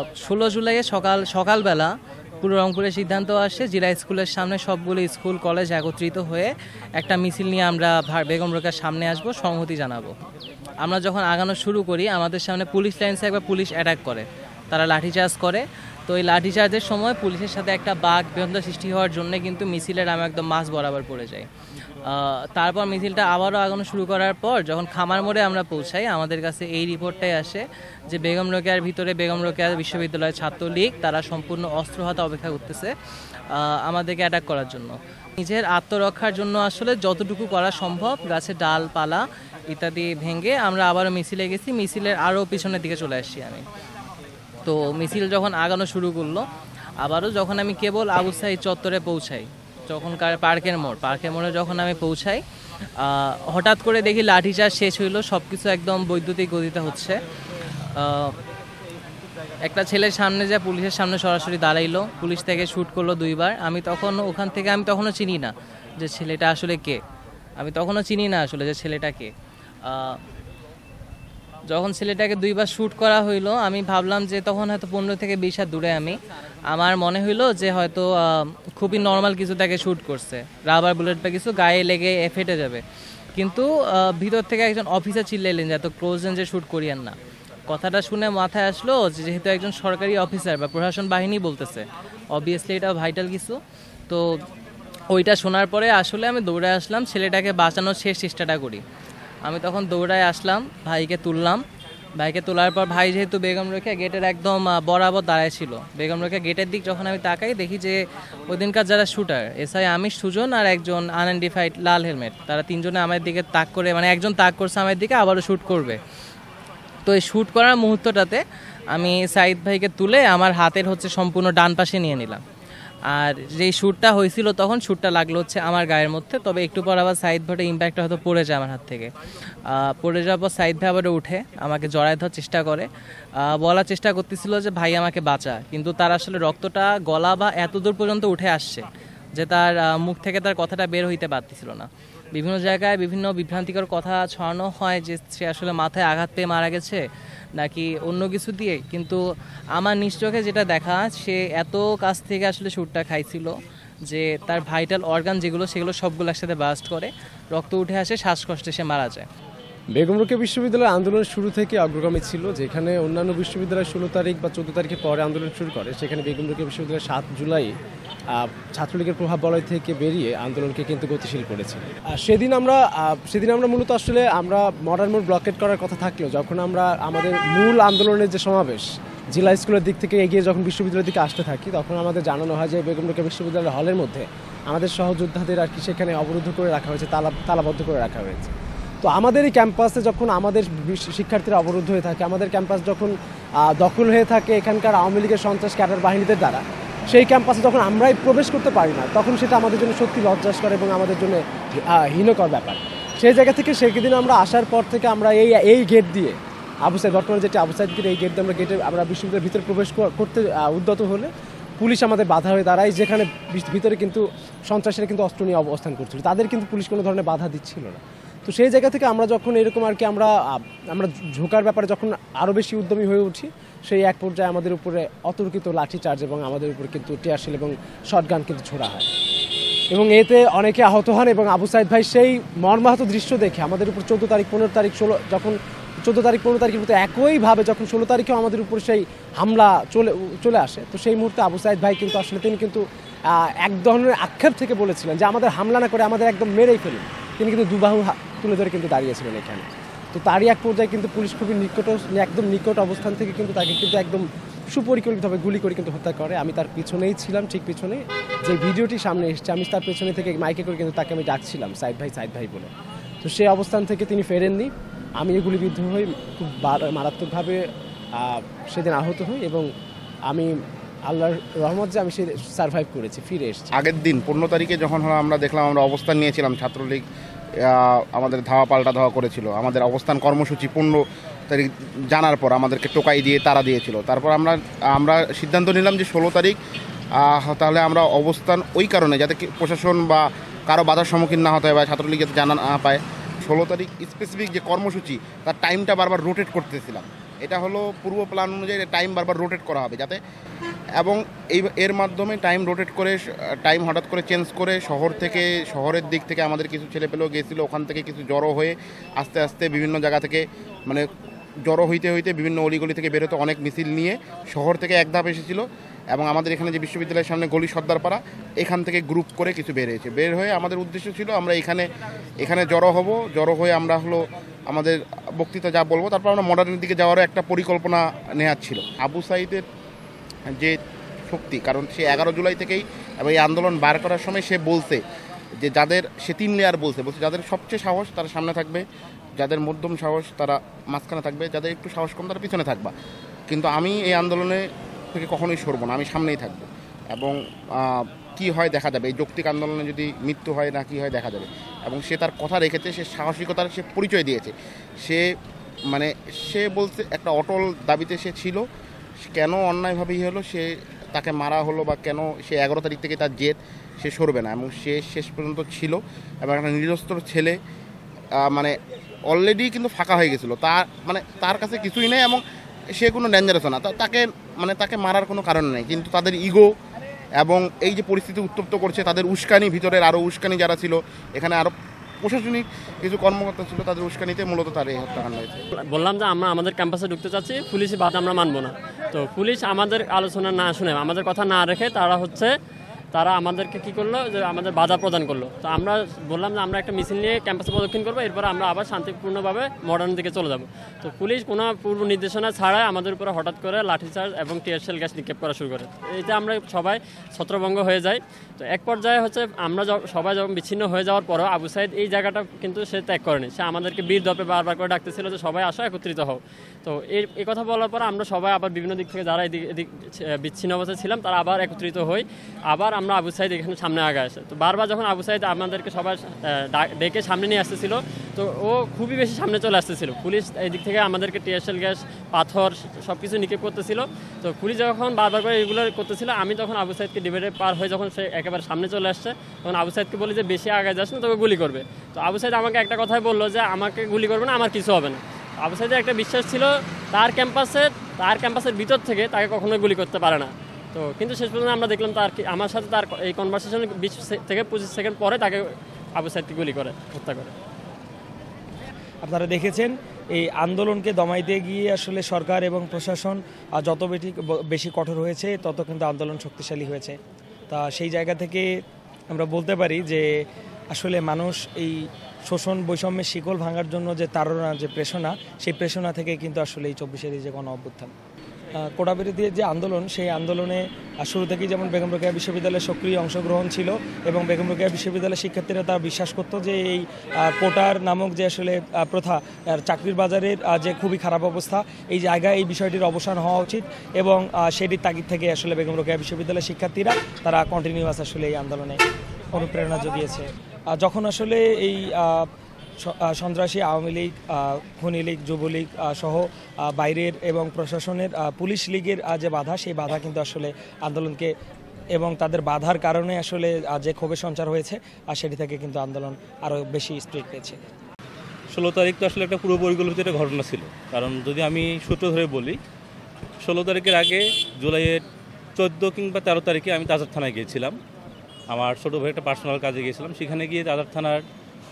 16 জুলাই সকালবেলা পুরো রংপুরের সিদ্ধান্ত আসে জিলা স্কুলের সামনে সবগুলো স্কুল কলেজ একত্রিত হয়ে একটা মিছিল নিয়ে আমরা বেগম রোকেয়ার সামনে আসব, সংহতি জানাবো। আমরা যখন আগানো শুরু করি আমাদের সামনে পুলিশ লাইনসে একবার পুলিশ অ্যাটাক করে, তারা লাঠিচার্জ করে। তো এই লাঠিচার্জের সময় পুলিশের সাথে একটা বাক বিভ্রান্ত সৃষ্টি হওয়ার জন্য কিন্তু মিছিলের আমি একদম মাঝ বরাবর পড়ে যাই। তারপর মিছিলটা আবারও আগানো শুরু করার পর যখন খামার মোড়ে আমরা পৌঁছাই, আমাদের কাছে এই রিপোর্টটাই আসে যে বেগম রোকেয়ার ভিতরে বেগম রোকেয়া বিশ্ববিদ্যালয়ের ছাত্রলীগ তারা সম্পূর্ণ অস্ত্র হাতে অপেক্ষা করতেছে আমাদেরকে অ্যাটাক করার জন্য। নিজের আত্মরক্ষার জন্য আসলে যতটুকু করা সম্ভব গাছের ডালপালা ইত্যাদি ভেঙে আমরা আবারও মিছিলে গেছি। মিছিলের আরও পিছনের দিকে চলে আসছি আমি। তো মিছিল যখন আগানো শুরু করলো, আবারও যখন আমি কেবল আবু সাঈদ চত্বরে পৌঁছাই, তখনকার পার্কের মোড়ে যখন আমি পৌঁছাই, হঠাৎ করে দেখি লাঠিচার্জ শেষ হইলো, সব কিছু একদম বৈদ্যুতিক গতিতে হচ্ছে। একটা ছেলের সামনে যা পুলিশের সামনে সরাসরি দাঁড়াইলো, পুলিশ থেকে শ্যুট করলো 2বার। আমি তখনও চিনি না যে ছেলেটা আসলে কে, যে ছেলেটা কে। যখন ছেলেটাকে 2বার শ্যুট করা হইলো, আমি ভাবলাম যে তখন হয়তো 15 থেকে 20 হাত দূরে আমার মনে হইলো যে হয়তো খুবই নর্মাল কিছু তাকে শ্যুট করছে, রাবার বুলেট বা কিছু গায়ে লেগে ফেটে যাবে। কিন্তু ভিতর থেকে একজন অফিসার চিল্লাইলেন যে এত ক্লোজ রেঞ্জে শ্যুট করিয়েন না। কথাটা শুনে মাথায় আসলো যে যেহেতু একজন সরকারি অফিসার বা প্রশাসন বাহিনী বলতেছে, অবভিয়াসলি এটা ভাইটাল কিছু। তো ওইটা শোনার পরে আসলে আমি দৌড়ে আসলাম, ছেলেটাকে বাঁচানোর শেষ চেষ্টাটা করি। আমি তখন দৌড়ায় আসলাম, ভাইকে তোলার পর ভাই যেহেতু বেগম রোকেয়া গেটের একদম বরাবর দাঁড়ায় ছিল, বেগম রোকেয়া গেটের দিক যখন আমি তাকাই দেখি যে ওই দিনকার যারা শুটার এসআই আমির সুজন আর একজন আনআইডেন্টিফাইড লাল হেলমেট, তারা তিনজনে আমার দিকে তাক করে, মানে একজন তাক করছে আমার দিকে আবারও শ্যুট করবে। তো এই শ্যুট করার মুহূর্তটাতে আমি সাঈদ ভাইকে তুলে আমার হাতের সম্পূর্ণ ডান পাশে নিয়ে নিলাম। আর যেই শ্যুটটা হয়েছিল তখন শ্যুটটা লাগলো আমার গায়ের মধ্যে, তবে একটু পর আবার সাঈদ ভাইয়ের ইম্প্যাক্টটা হয়তো পড়ে যায় আমার হাত থেকে। পড়ে যাওয়ার পর সাঈদ ভাই আবার উঠে আমাকে জড়ায় ধরার চেষ্টা করে, বলার চেষ্টা করতেছিল যে ভাই আমাকে বাঁচা, কিন্তু তার আসলে রক্তটা গলা বা এত দূর পর্যন্ত উঠে আসছে যে তার মুখ থেকে তার কথাটা বের হইতে পারতেছিল না। বিভিন্ন জায়গায় বিভিন্ন বিভ্রান্তিকর কথা ছড়ানো হয় যে সে আসলে মাথায় আঘাত পেয়ে মারা গেছে নাকি অন্য কিছু দিয়ে, কিন্তু আমার নিজ চোখে যেটা দেখা, সে এত কাছ থেকে আসলে শ্যুটটা খাইছিল যে তার ভাইটাল অর্গান সেগুলো সবগুলো একসাথে বাস্ট করে, রক্ত উঠে আসে, শ্বাসকষ্টে সে মারা যায়। বেগম রোকেয়া বিশ্ববিদ্যালয়ের আন্দোলন শুরু থেকে অগ্রগামী ছিল, যেখানে অন্যান্য বিশ্ববিদ্যালয় 16 তারিখ বা 14 তারিখের পরে আন্দোলন শুরু করে, সেখানে বেগম রোকেয়া বিশ্ববিদ্যালয় 7 জুলাই ছাত্রলীগের প্রভাব বলয় থেকে বেরিয়ে আন্দোলনকে কিন্তু গতিশীল করেছে। সেদিন আমরা মূলত আসলে আমরা মডার্ন মোড় ব্লকেট করার কথা থাকলেও যখন আমরা আমাদের মূল আন্দোলনের যে সমাবেশ জেলা স্কুলের দিক থেকে এগিয়ে যখন বিশ্ববিদ্যালয়ের দিকে আসতে থাকি, তখন আমাদের জানানো হয় যে বেগম রোকেয়া বিশ্ববিদ্যালয়ের হলের মধ্যে আমাদের সহযোদ্ধাদের আর কি সেখানে অবরুদ্ধ করে রাখা হয়েছে, তালাবদ্ধ করে রাখা হয়েছে। তো আমাদের এই ক্যাম্পাসে যখন আমাদের শিক্ষার্থীরা অবরুদ্ধ হয়ে থাকে, আমাদের ক্যাম্পাস যখন দখল হয়ে থাকে এখানকার আওয়ামী লীগের সন্ত্রাস ক্যাডার বাহিনীদের দ্বারা, সেই ক্যাম্পাসে যখন আমরাই প্রবেশ করতে পারি না, তখন সেটা আমাদের জন্য সত্যি লজ্জাস্কর এবং আমাদের জন্য হীনকর ব্যাপার। সেই জায়গা থেকে সেদিন আমরা আসার পর থেকে আমরা এই গেট দিয়ে বর্তমানে যেটি আবু সাঈদ গেট, এই গেট দিয়ে আমরা বিশ্ববিদ্যালয়ের ভিতরে প্রবেশ করতে উদ্যত হলে পুলিশ আমাদের বাধা হয়ে দাঁড়ায়, যেখানে ভিতরে কিন্তু সন্ত্রাসীরা কিন্তু অস্ত্র নিয়ে অবস্থান করছিল, তাদের কিন্তু পুলিশ কোনো ধরনের বাধা দিচ্ছিল না। তো সেই জায়গা থেকে আমরা যখন এরকম আর কি আমরা ঝোঁকার ব্যাপারে যখন আরও বেশি উদ্যমী হয়ে উঠি, সেই এক পর্যায়ে আমাদের উপরে অতর্কিত লাঠিচার্জ এবং আমাদের উপরে কিন্তু টিয়ারশেল এবং শটগান কিন্তু ছোড়া হয় এবং এতে অনেকে আহত হন। এবং আবু সাঈদ ভাই সেই মর্মাহত দৃশ্য দেখে আমাদের উপর 14 তারিখ 15 তারিখ 16 যখন 14 তারিখ 15 তারিখের মতো একইভাবে যখন 16 তারিখেও আমাদের উপর সেই হামলা চলে আসে, তো সেই মুহূর্তে আবু সাঈদ ভাই কিন্তু আসলে তিনি কিন্তু এক ধরনের আক্ষেপ থেকে বলেছিলেন যে আমাদের হামলা না করে আমাদের একদম মেরেই ফেলুন। তিনি কিন্তু দুবাহু তুলে ধরে কিন্তু দাঁড়িয়েছিলেন এখানে। তো তারই এক পর্যায়ে কিন্তু পুলিশ খুবই একদম নিকট অবস্থান থেকে কিন্তু তাকে কিন্তু একদম সুপরিকল্পিতভাবে গুলি করে কিন্তু হত্যা করে। আমি তার পিছনেই ছিলাম, ঠিক পিছনে যে ভিডিওটি সামনে এসেছে, আমি তার পেছনে থেকে মাইকে করে কিন্তু তাকে আমি ডাকছিলাম সাঈদ ভাই বলে। তো সেই অবস্থান থেকে তিনি ফেরেননি, আমি গুলিবিদ্ধ হই, খুব মারাত্মকভাবে সেদিন আহত হই এবং আমি আল্লাহর রহমত যে আমি সে সার্ভাইভ করেছি, ফিরে এসেছি। আগের দিন 15 তারিখে যখন আমরা দেখলাম, আমরা অবস্থান নিয়েছিলাম, ছাত্রলীগ আমাদের ধাওয়া করেছিল, আমাদের অবস্থান কর্মসূচি 15 তারিখ জানার পর আমাদেরকে টোকাই দিয়ে তারা দিয়েছিল। তারপর আমরা সিদ্ধান্ত নিলাম যে 16 তারিখ তাহলে আমরা অবস্থান ওই কারণে যাতে প্রশাসন বা কারো বাধার সম্মুখীন না হতে হয় বা ছাত্রলীগ যাতে জানা না পায়, 16 তারিখ স্পেসিফিক যে কর্মসূচি তার টাইমটা বারবার রোটেট করতেছিলাম এটা হলো পূর্ব প্ল্যান অনুযায়ী টাইম বারবার রোটেট করা হবে যাতে, এবং এর মাধ্যমে টাইম রোটেট করে টাইম হঠাৎ করে চেঞ্জ করে শহরের দিক থেকে আমাদের কিছু ছেলেপেলেও গিয়েছিলো, ওখান থেকে কিছু জড়ো হয়ে আস্তে আস্তে বিভিন্ন জায়গা থেকে মানে জড়ো হইতে হইতে বিভিন্ন অলিগলি থেকে বেরোতে অনেক মিছিল নিয়ে শহর থেকে এক ধাপ এসেছিলো, এবং আমাদের এখানে যে বিশ্ববিদ্যালয়ের সামনে গলি সর্দারপাড়া এখান থেকে গ্রুপ করে কিছু বের হয়ে আমাদের উদ্দেশ্য ছিল আমরা এখানে জড়ো হয়ে আমরা হলো আমাদের বক্তৃতা যা বলবো, তারপর আমরা মডার্নের দিকে যাওয়ারও একটা পরিকল্পনা নেওয়ার ছিল। আবু সাঈদের যে শক্তি, কারণ সে 11 জুলাই থেকেই এবং এই আন্দোলন বার করার সময় সে বলছে যে সে 3 লেয়ার বলছে যাদের সবচেয়ে সাহস তারা সামনে থাকবে, যাদের মধ্যম সাহস তারা মাঝখানে থাকবে, যাদের একটু সাহস কম তারা পিছনে থাকবা, কিন্তু আমি এই আন্দোলনে থেকে কখনোই সরবো না, আমি সামনেই থাকবো, এবং কি হয় দেখা যাবে, এই যৌক্তিক আন্দোলনে যদি মৃত্যু হয় না কি হয় দেখা যাবে। এবং সে তার কথা রেখেছে, সে সাহসিকতার সে পরিচয় দিয়েছে, সে বলছে একটা অটল দাবিতে সে ছিল, কেন অন্যায়ভাবেই হলো তাকে মারা হলো বা কেন সে 11 তারিখ থেকে তার জেদ, সে সরবে না, এবং সে শেষ পর্যন্ত ছিল, এবং একটা নিরস্ত্র ছেলে অলরেডি কিন্তু ফাঁকা হয়ে গেছিলো, তার কাছে কিছুই নেই এবং সে কোনো ডেঞ্জারাস না, তাকে মারার কোনো কারণ নেই, কিন্তু তাদের ইগো এবং এই যে পরিস্থিতি উত্তপ্ত করছে তাদের উস্কানি, ভিতরের আরও উস্কানি যারা ছিল, এখানে আরও প্রশাসনিক কিছু কর্মকর্তা ছিল, তাদের উস্কানিতে মূলত তার এই হত্যাকাণ্ড হয়েছে। বললাম যে আমরা আমাদের ক্যাম্পাসে ঢুকতে চাচ্ছি, পুলিশি বাধা আমরা মানবো না। তো পুলিশ আমাদের আলোচনা না শুনে, আমাদের কথা না রেখে তারা আমাদেরকে কী করলো, যে আমাদের বাধা প্রদান করলো। তো আমরা বললাম যে আমরা একটা মিছিল নিয়ে ক্যাম্পাসে প্রদক্ষিণ করবো, এরপর আমরা আবার শান্তিপূর্ণভাবে মডার্ন দিকে চলে যাব। তো পুলিশ কোনো পূর্ব নির্দেশনা ছাড়াই আমাদের উপরে হঠাৎ করে লাঠিচার্জ এবং টিয়ারশেল গ্যাস নিক্ষেপ করা শুরু করে। এতে আমরা সবাই ছত্রভঙ্গ হয়ে যাই। তো এক পর্যায়ে আমরা সবাই যখন বিচ্ছিন্ন হয়ে যাওয়ার পরও আবু সাঈদ এই জায়গাটা কিন্তু সে ত্যাগ করেনি, সে আমাদেরকে বীর দপে বারবার করে ডাকতেছিল যে সবাই আসো, একত্রিত হও। তো এই কথা বলার পর আমরা সবাই আবার বিভিন্ন দিক থেকে যারা এদিক বিচ্ছিন্ন অবস্থায় ছিলাম তারা আবার একত্রিত হই, আবার আমরা আবু সাঈদ এখানে সামনে আগে আসে। তো বারবার যখন আবু সাঈদ আমাদেরকে সবাই ডেকে সামনে নিয়ে আসতেছিল, তো ও খুবই বেশি সামনে চলে আসতেছিল। পুলিশ এই দিক থেকে আমাদেরকে টিয়ারশেল গ্যাস, পাথর সব কিছু নিক্ষেপ করতেছিল। তো পুলিশ যখন বারবার করে এগুলো করতেছিল, আমি তখন আবু সাঈদকে ডিভাইডে পার হয়ে যখন সে একেবারে সামনে চলে আসছে, তখন আবু সাঈদকে বলি যে বেশি আগে যাস না, তোকে গুলি করবে। তো আবু সাঈদ আমাকে একটা কথাই বললো যে আমাকে গুলি করবে না, আমার কিছু হবে না। আবু সাঈদের একটা বিশ্বাস ছিল তার ক্যাম্পাসের ভিতর থেকে তাকে কখনোই গুলি করতে পারে না। তো কিন্তু শেষ পর্যন্ত আমরা দেখলাম আমার সাথে তার এই কনভারসেশনের 20 থেকে 25 সেকেন্ড পরে তাকে আবু সাঈদকে গুলি করে হত্যা করে। আপনারা দেখেছেন এই আন্দোলনকে দমাইতে গিয়ে আসলে সরকার এবং প্রশাসন যত বেশি কঠোর হয়েছে তত কিন্তু আন্দোলন শক্তিশালী হয়েছে। তা সেই জায়গা থেকে আমরা বলতে পারি যে আসলে মানুষ এই শোষণ বৈষম্যের শিকল ভাঙার জন্য যে তাড়না, যে প্রেষণা, সেই প্রেষণা থেকে কিন্তু আসলে এই 24-এর যে গণ অভ্যুত্থান, কোটাবিরোধী যে আন্দোলন, সেই আন্দোলনে শুরু থেকেই যেমন বেগম রোকেয়া বিশ্ববিদ্যালয়ের সক্রিয় অংশগ্রহণ ছিল, এবং বেগম রোকেয়া বিশ্ববিদ্যালয়ের শিক্ষার্থীরা তারা বিশ্বাস করতো যে এই কোটার নামক যে আসলে প্রথা, চাকরির বাজারের যে খুবই খারাপ অবস্থা, এই জায়গায় এই বিষয়টির অবসান হওয়া উচিত, এবং সেটির তাগিদ থেকে আসলে বেগম রোকেয়া বিশ্ববিদ্যালয়ের শিক্ষার্থীরা তারা কন্টিনিউয়াস আসলে এই আন্দোলনে অনুপ্রেরণা জুগিয়েছে। যখন আসলে এই সন্ত্রাসী আওয়ামী লীগ, খনি লীগ, যুবলীগ সহ বাইরের এবং প্রশাসনের পুলিশ লীগের যে বাধা, সেই বাধা কিন্তু আসলে আন্দোলনকে, এবং তাদের বাধার কারণে আসলে যে ক্ষোভের সঞ্চার হয়েছে, আর সেটি থেকে কিন্তু আন্দোলন আরও বেশি স্পিড পেয়েছে। 16 তারিখ তো আসলে একটা পুরো পরিকল্পিত একটা ঘটনা ছিল। কারণ যদি আমি সূত্র ধরে বলি, 16 তারিখের আগে জুলাইয়ের 14 কিংবা 13 তারিখে আমি তাজার থানায় গিয়েছিলাম, আমার ছোটো ভাই একটা পার্সোনাল কাজে গিয়েছিলাম। সেখানে গিয়ে তাজার থানার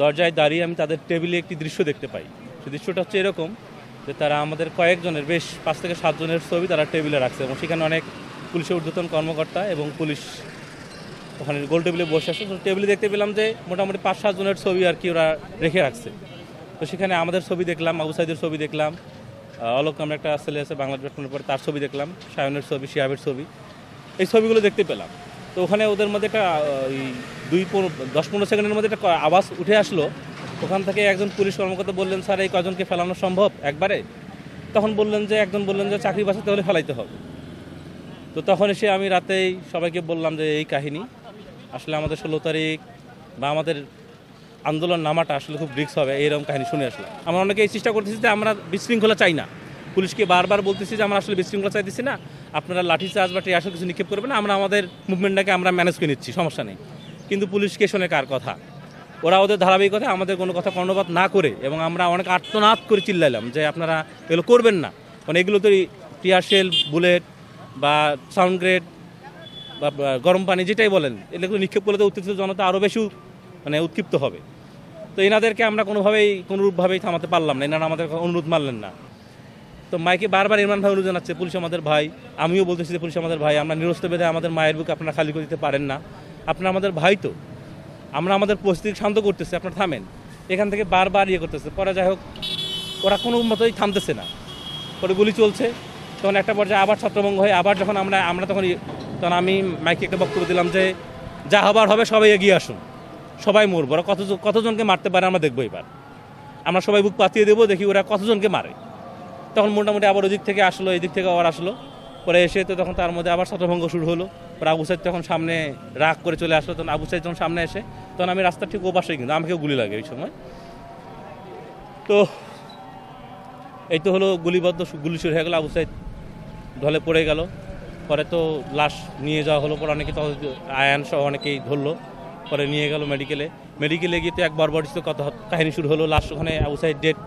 দরজায় দাঁড়িয়ে আমি তাদের টেবিলে একটি দৃশ্য দেখতে পাই। সেই দৃশ্যটা হচ্ছে এরকম যে তারা আমাদের কয়েকজনের, বেশ 5 থেকে 7 জনের ছবি তারা টেবিলে রাখছে, এবং সেখানে অনেক পুলিশের ঊর্ধ্বতন কর্মকর্তা এবং পুলিশ ওখানে গোল টেবিলে বসে আছে। তো টেবিলে দেখতে পেলাম যে মোটামুটি 5-7 জনের ছবি আর কি ওরা রেখে রাখছে। তো সেখানে আমাদের ছবি দেখলাম, আবু সাঈদের ছবি দেখলাম, অলোক নামে একটা ছেলে আছে বাংলা ডটকমের পরে, তার ছবি দেখলাম, সায়নের ছবি, শিহাবের ছবি, এই ছবিগুলো দেখতে পেলাম। তো ওখানে ওদের মধ্যে একটা 10-15 সেকেন্ডের মধ্যে একটা আওয়াজ উঠে আসলো। ওখান থেকে একজন পুলিশ কর্মকর্তা বললেন, স্যার এই কজনকে ফেলানো সম্ভব একবারে? তখন একজন বললেন যে চাকরি বাঁচাতে হলে ফেলাইতে হবে। তো তখন এসে আমি রাতেই সবাইকে বললাম যে এই কাহিনী আসলে আমাদের 16 তারিখ বা আমাদের আন্দোলন নামাটা আসলে খুব রিস্ক হবে, এইরকম কাহিনী শুনে আসলাম। আমরা অনেকে এই চেষ্টা করতেছি যে আমরা বিশৃঙ্খলা চাই না, পুলিশকে বারবার বলতেছি যে আমরা আসলে বিশৃঙ্খলা চাইতেছি না, আপনারা লাঠিচার্জ বা টিয়ারশেল কিছু নিক্ষেপ করবেন না, আমরা আমাদের মুভমেন্টটাকে আমরা ম্যানেজ করে নিচ্ছি, সমস্যা নেই। কিন্তু পুলিশকে শোনে কার কথা? ওরা ওদের ধারাবাহিকতায় আমাদের কোনো কথা কর্ণপাত না করে, এবং আমরা অনেক আর্তনাদ করে চিল্লাইলাম যে আপনারা এগুলো করবেন না, মানে এগুলো তো টিয়ার শেল, বুলেট বা সাউন্ড গ্রেড বা গরম পানি যেটাই বলেন, এগুলো নিক্ষেপ করলে তো উত্তেজিত জনতা আরও বেশি মানে উৎক্ষিপ্ত হবে। তো এনাদেরকে আমরা কোনোরূপভাবেই থামাতে পারলাম না, এনারা আমাদের অনুরোধ মানলেন না। তো মাইকে বারবার ইমরান ভাই অনুরোধ জানাচ্ছে, পুলিশ আমাদের ভাই, আমিও বলতেছি যে পুলিশ আমাদের ভাই, আমরা নিরস্ত বেঁধে আমাদের মায়ের বুকে আপনারা খালি করে দিতে পারেন না, আপনারা আমাদের ভাই, তো আমরা আমাদের পরিস্থিতি শান্ত করতেছি, আপনারা থামেন। এখান থেকে বারবার করতেছে, পরে যাই হোক ওরা কোনো মতোই থামতেছে না, পরে গুলি চলছে। তখন একটা পর্যায়ে আবার ছত্রভঙ্গ হয়ে আবার যখন আমরা তখন আমি মাইকে একটা বক্তব্য দিলাম যে যা হবার হবে সবাই এগিয়ে আসুন, সবাই মরবো, ওরা কতজনকে মারতে পারে আমরা দেখবো, এবার আমরা সবাই বুক পাতিয়ে দেবো, দেখি ওরা কতজনকে মারে। তখন মোটামুটি আবার ওদিক থেকে আসলো, এই দিক থেকে আবার আসলো, পরে এসে তো তখন তার মধ্যে আবার ছত্রভঙ্গ শুরু হলো। পরে আবু সাইদ তখন সামনে রাগ করে চলে আসলো, তখন আবু সাইদ যখন সামনে এসে তখন আমি রাস্তার ঠিক ওপাশেই, কিন্তু আমাকেও গুলি লাগে ওই সময়। তো এই তো হলো গুলি শুরু হয়ে গেলো, আবু সাইদ ঢলে পড়ে গেল। পরে তো লাশ নিয়ে যাওয়া হলো, পরে অনেকে তো আয়ান সহ অনেকেই ধরলো, পরে নিয়ে গেল মেডিকেলে গিয়ে তো এক বর্বরিত কাহিনী শুরু হলো। লাশ ওখানে আবু সাইদ ডেড,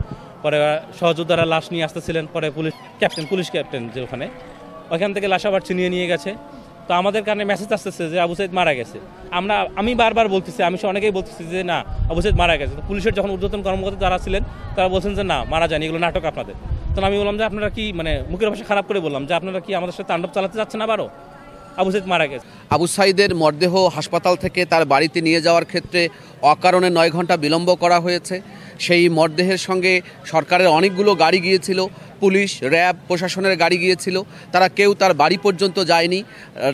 পরে সহযোদ্ধারা লাশ নিয়ে আসতেছিলেন, পরে পুলিশ ক্যাপ্টেন যে ওখান থেকে লাশ আবার ছিনিয়ে নিয়ে গেছে। তো আমাদের কারণে মেসেজ আসতেছে যে আবু সাইদ মারা গেছে। আমি বারবার বলতেছি, আমি অনেকেই বলতেছি যে না, আবু সাইদ মারা গেছে। তো পুলিশের যখন ঊর্ধ্বতন কর্মকর্তা যারা ছিলেন তারা বলছেন যে না, মারা যায়নি, এগুলো নাটক আপনাদের। তখন আমি বললাম যে আপনারা কি মানে মুখের ভাষা খারাপ করে বললাম যে আপনারা কি আমাদের সাথে তাণ্ডব চালাতে যাচ্ছেন আবারও? আবু সাইদ মারা গেছে। আবু সাইদের মরদেহ হাসপাতাল থেকে তার বাড়িতে নিয়ে যাওয়ার ক্ষেত্রে অকারণে 9 ঘন্টা বিলম্ব করা হয়েছে। সেই মরদেহের সঙ্গে সরকারের অনেকগুলো গাড়ি গিয়েছিল, পুলিশ, র্যাব, প্রশাসনের গাড়ি গিয়েছিল, তারা কেউ তার বাড়ি পর্যন্ত যায়নি।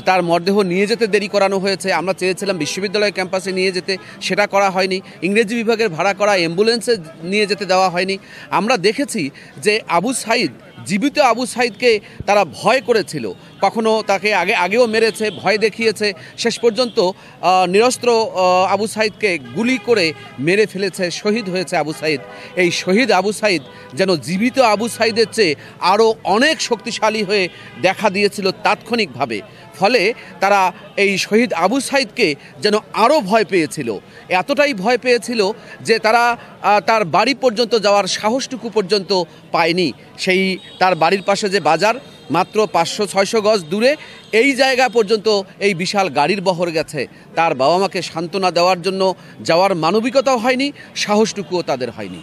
তার মরদেহ নিয়ে যেতে দেরি করানো হয়েছে। আমরা চেয়েছিলাম বিশ্ববিদ্যালয় ক্যাম্পাসে নিয়ে যেতে, সেটা করা হয়নি। ইংরেজি বিভাগের ভাড়া করা অ্যাম্বুলেন্সে নিয়ে যেতে দেওয়া হয়নি। আমরা দেখেছি যে জীবিত আবু সাইদকে তারা ভয় করেছিল, কখনো তাকে আগেও মেরেছে, ভয় দেখিয়েছে, শেষ পর্যন্ত নিরস্ত্র আবু সাইদকে গুলি করে মেরে ফেলেছে। শহীদ হয়েছে আবু সাইদ। এই শহীদ আবু সাইদ যেন জীবিত আবু সাইদের চেয়ে আরও অনেক শক্তিশালী হয়ে দেখা দিয়েছিল তাৎক্ষণিকভাবে। ফলে তারা এই শহীদ আবু সাইদকে যেন আরও ভয় পেয়েছিল, এতটাই ভয় পেয়েছিল যে তারা তার বাড়ি পর্যন্ত যাওয়ার সাহসটুকু পর্যন্ত পায়নি। সেই তার বাড়ির পাশে যে বাজার, মাত্র 500-600 গজ দূরে, এই জায়গা পর্যন্ত এই বিশাল গাড়ির বহর গেছে। তার বাবা মাকে সান্ত্বনা দেওয়ার জন্য যাওয়ার মানবিকতাও হয়নি, সাহসটুকুও তাদের হয়নি।